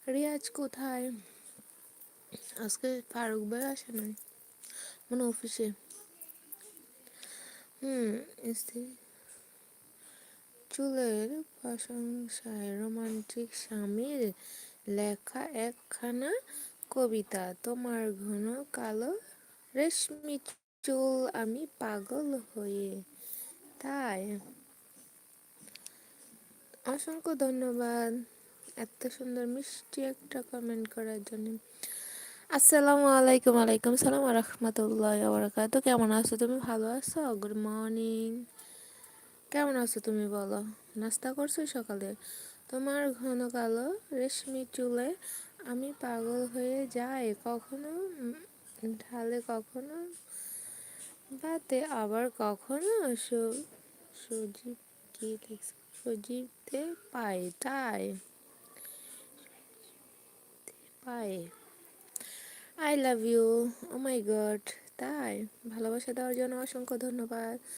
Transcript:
রিয়াজ কোথায়? আজকে ফারুক ভাই আসে নাই, মানে অফিসে। স্ত্রী চুলের প্রশংসায় রোমান্টিক স্বামীর লেখা একখানা কবিতা। তোমার ঘন কালো রেশমি চুল আমি পাগল হয়ে। তাই অসংখ্য ধন্যবাদ এত সুন্দর মিষ্টি একটা কমেন্ট করার জন্য। আসসালামু আলাইকুম। আলাইকুম সালাম রহমতুল্লাহ বারাকাত। কেমন আছো তুমি? ভালো আছো? Good morning. কেমন আছো তুমি বলো? নাস্তা করছো সকালে? তোমার ঘন কালো রেশমি চুলে আমি পাগল হয়ে যাই, কখনো ঢালে কখনো বাতে, আবার কখনো সজীব কি লিখছে, সজীবতে পাই। তাই পাই। I love you. Oh my god. তাই ভালোবাসা দেওয়ার জন্য অসংখ্য ধন্যবাদ।